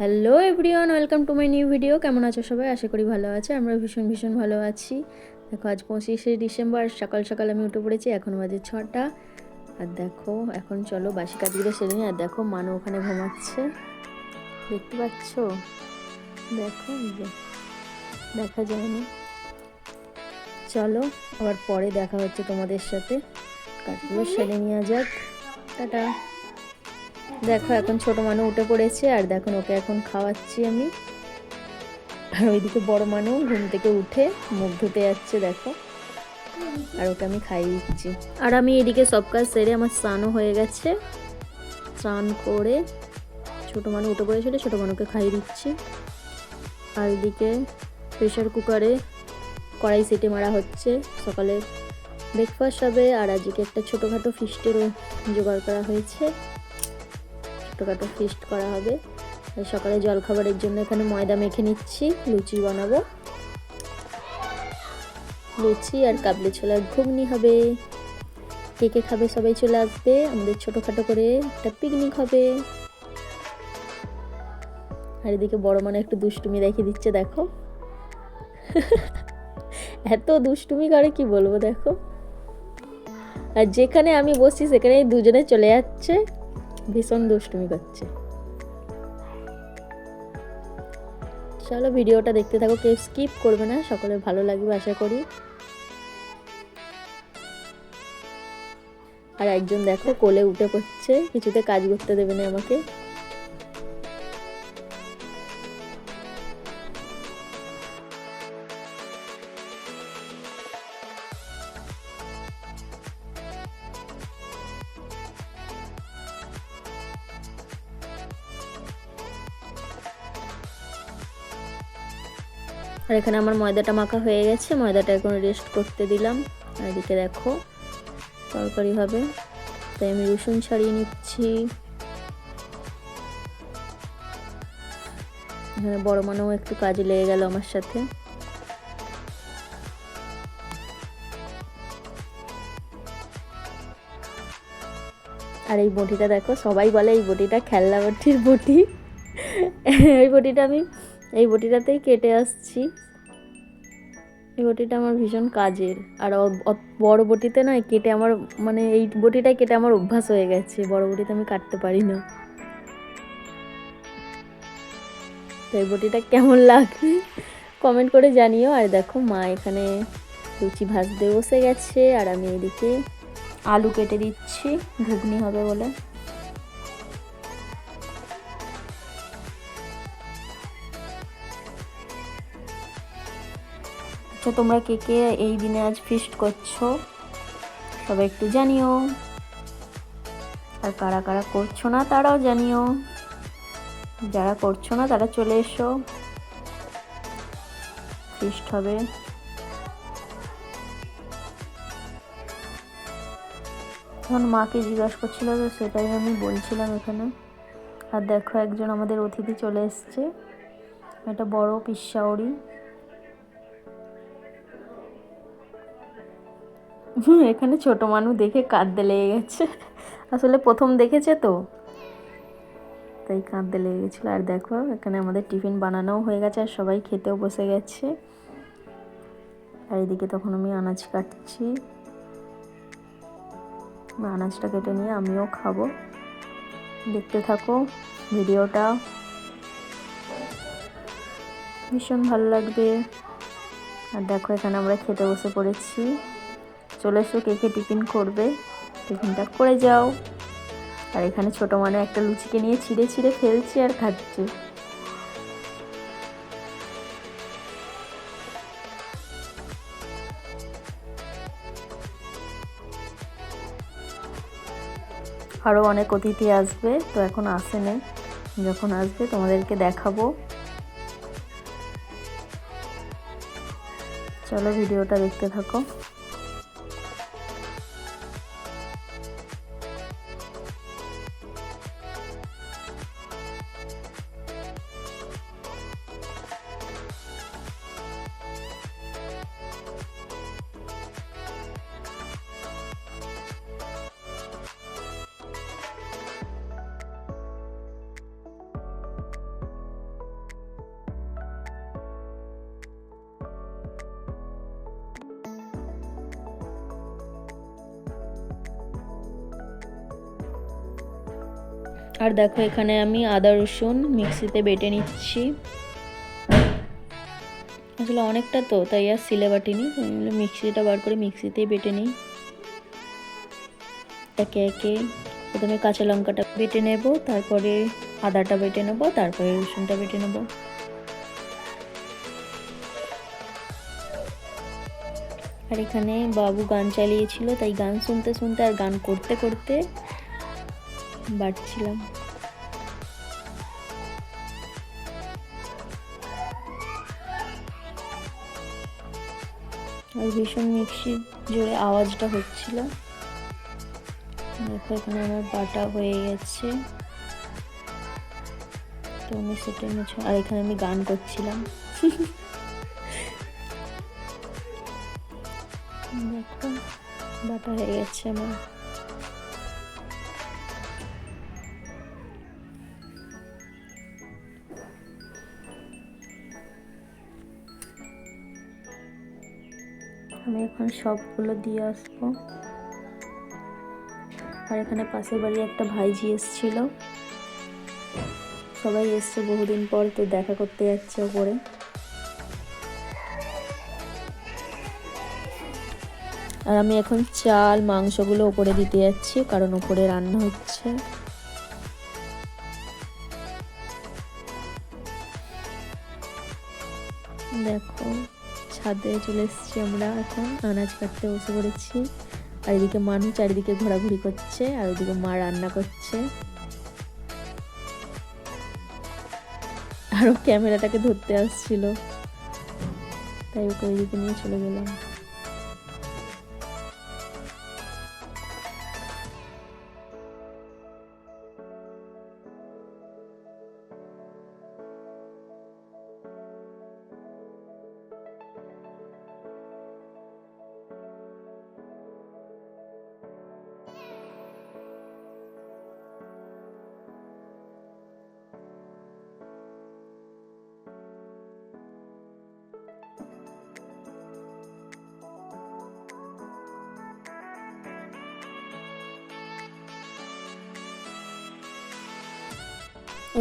Hello everyone, welcome to my new video. কেমন আছো সবাই? আশা করি ভালো আছে। আমরা ভীষণ ভালো আছি। দেখো আজ 25শে ডিসেম্বর, সকাল সকাল আমি উঠে পড়েছি। এখন বাজে 6টা। আর দেখো এখন চলো বাসি কাজগুলো সেরে নিই। আর দেখো মানু ওখানে ঘুমাচ্ছে, দেখতে পাচ্ছ? দেখো দেখা যায়নি। চলো আবার পরে দেখা হচ্ছে তোমাদের সাথে। কাজগুলো সেরে নেওয়া যাক। টাটা। দেখো এখন ছোট মানু উঠে পড়েছে, আর দেখুন ওকে এখন খাওয়াচ্ছি আমি। আর ওইদিকে বড় মানু ঘুম থেকে উঠে মুখ ধুতে যাচ্ছে, দেখো। আর ওকে আমি খাইয়ে দিচ্ছি। আর আমি এদিকে সব কাজ সেরে আমার স্নানও হয়ে গেছে। স্নান করে ছোটো মানু উঠে পড়েছিল, ছোটো মানুকে খাইয়ে দিচ্ছি। আর এদিকে প্রেশার কুকারে কড়াই সিটি মারা হচ্ছে। সকালে ব্রেকফাস্ট হবে, আর আজকে একটা ছোটোখাটো ফিস্টেরও জোগাড় করা হয়েছে। ছোটোখাটো ফিস্ট করা হবে। সকালে জলখাবারের জন্য এখানে ময়দা মেখে নিচ্ছি, লুচি বানাবো। লুচি আর কাবলি ছোলার ঘুগনি হবে। কে কে খাবে সবাই চলে আসবে। আমাদের ছোটোখাটো করে একটা পিকনিক হবে। আর এদিকে বড় মানে একটু দুষ্টুমি দেখিয়ে দিচ্ছে, দেখো। এত দুষ্টুমি করে কি বলবো, দেখো। আর যেখানে আমি বসছি সেখানেই দুজনে চলে যাচ্ছে, ভীষণ দুষ্টুমি করছে। চলো ভিডিওটা দেখতে থাকো, কেউ স্কিপ করবে না, সকলের ভালো লাগবে আশা করি। আর একজন দেখো কোলে উঠে পড়ছে, কিছুতে কাজ করতে দেবে না আমাকে। আর এখানে আমার ময়দাটা মাখা হয়ে গেছে, ময়দাটা এখন রেস্ট করতে দিলাম। আর এদিকে দেখো তরকারি হবে, তাই আমি রসুন ছাড়িয়ে নিচ্ছি। এখানে বড় মানও একটু কাজে লেগে গেল আমার সাথে। আর এই বটিটা দেখো, সবাই বলে এই বটিটা খেলনা বটির বটি। এই বটিটাতেই কেটে আসছি। এই বটিটা আমার ভীষণ কাজের। আর বড় বটিতে নয় কেটে আমার, মানে এই বটিটাই কেটে আমার অভ্যাস হয়ে গেছে, বড় বটিতে আমি কাটতে পারি না। তো এই বটিটা কেমন লাগবে কমেন্ট করে জানিও। আর দেখো মা এখানে লুচি ভাজতে বসে গেছে, আর আমি এদিকে আলু কেটে দিচ্ছি, ঘুগনি হবে বলে। আচ্ছা তোমরা কে কে এই দিনে আজ ফিস্ট করছো তবে একটু জানিও। আর কারা কারা করছো না তারাও জানিও। যারা করছো না তারা চলে এসো, ফিস্ট হবে। তখন মাকে জিজ্ঞাসা করছিল, তো সেটাই আমি বলছিলাম এখানে। আর দেখো একজন আমাদের অতিথি চলে এসছে, এটা বড় পিসাউরি। এখানে ছোট মানুষ দেখে কাঁদতে লেগে গেছে, আসলে প্রথম দেখেছে তো, তাই কাঁদতে লেগে গেছিলো। আর দেখো এখানে আমাদের টিফিন বানানোও হয়ে গেছে, আর সবাই খেতেও বসে গেছে। আর এদিকে তখন আমি আনাজ কাটছি, আনাজটা কেটে নিয়ে আমিও খাবো। দেখতে থাকো ভিডিওটা, ভীষণ ভালো লাগবে। আর দেখো এখানে আমরা খেতে বসে পড়েছি। চলে এসো কে কে টিফিন করবে, টিফিনটা করে যাও। আর এখানে ছোট মানে একটা লুচিকে নিয়ে ছিঁড়ে ছিঁড়ে ফেলছে আর খাচ্ছে। আরও অনেক অতিথি আসবে, তো এখন আসেনি, যখন আসবে তোমাদেরকে দেখাবো। চলো ভিডিওটা দেখতে থাকো। আর দেখো এখানে আমি আদা রসুন মিক্সিতে বেটে নিচ্ছি। আসলে অনেকটা তো, তাই আর সিলে বাটিনি, মিক্সিটা বার করে মিক্সিতেই বেটে নিই। একে একে প্রথমে কাঁচা লঙ্কাটা বেটে নেব, তারপরে আদাটা বেটে নেব, তারপরে রসুনটা বেটে নেব। আর এখানে বাবু গান চালিয়েছিল, তাই গান শুনতে শুনতে আর গান করতে করতে বাটছিলাম। আর ভীষণ মিক্সির জোরে আওয়াজটা হচ্ছিল। দেখো এখানে আমার বাটা হয়ে গেছে, তো আমি সেটা মুছে, আর এখানে আমি গান করছিলাম। দেখো বাটা হয়ে গেছে আমার। আমি এখন সবগুলো দিয়ে আসবো। আর এখানে পাশের বাড়ি একটা ভাইঝি এসেছিল, সবাই এসছে বহুদিন পর, তো দেখা করতে যাচ্ছে ওপরে। আর আমি এখন চাল মাংসগুলো ওপরে দিতে যাচ্ছি, কারণ ওপরে রান্না হচ্ছে। দেখো ছাদে চলে এসেছি আমরা, এখন আনাজ কাটতে বসে পড়েছি। আর এদিকে মানুষ চারিদিকে ঘোরাঘুরি করছে, আর ওদিকে মা রান্না করছে। আরও ক্যামেরাটাকে ধরতে আসছিল, তাই ওকে ওইদিকে নিয়ে চলে গেলাম।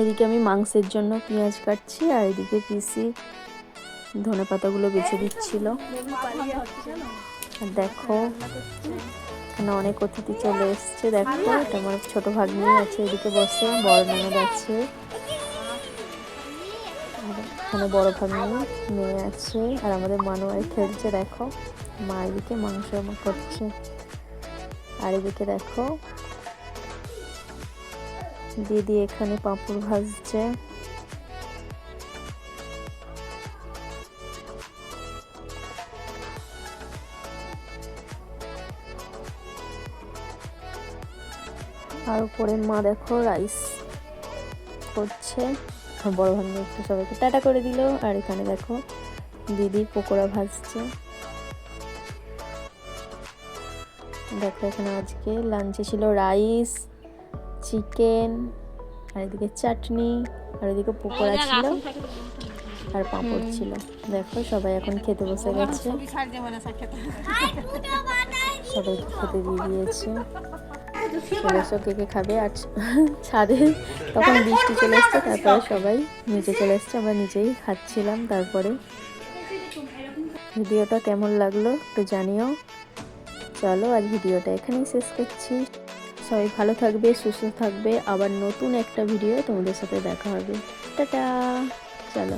এদিকে আমি মাংসের জন্য পেঁয়াজ কাটছি, আর এদিকে পিসি ধনেপাতাগুলো বেছে দিচ্ছিল। আর দেখো এখানে অনেক অতিথি চলে এসছে। দেখো এটা আমার ছোট ভাগ্নি আছে এদিকে বসে, বড় ননদ আছে, এখানে বড় ভাগ্নি মেয়ে আছে, আর আমাদের মানুয়ার খেলছে। দেখো মা এদিকে মাংস করছে, আর এদিকে দেখো দিদি এখানে পাঁপড় ভাজছে। আর উপরে মা দেখো রাইস করছে, বড় ভাগ্নি একটু সবাইকে টাটা করে দিল। আর এখানে দেখো দিদি পকোড়া ভাজছে। দেখো এখানে আজকে লাঞ্চে ছিল রাইস, চিকেন, আর এদিকে চাটনি, আর এদিকে পকোড়া ছিল, আর পাঁপড় ছিল। দেখো সবাই এখন খেতে বসে গেছে, সবাইকে খেতে দিয়ে দিয়েছে। চলে এসো কে কে খাবে। আর ছাদে তখন বৃষ্টি চলে এসছে, তারপরে সবাই নিচে চলে এসছে, আমরা নিচেই খাচ্ছিলাম। তারপরে ভিডিওটা কেমন লাগলো একটু জানিও। চলো আজ ভিডিওটা এখানেই শেষ করছি। সবাই ভালো থাকবে, সুস্থ থাকবে, আবার নতুন একটা ভিডিও তোমাদের সাথে দেখা হবে। টাটা। চলো।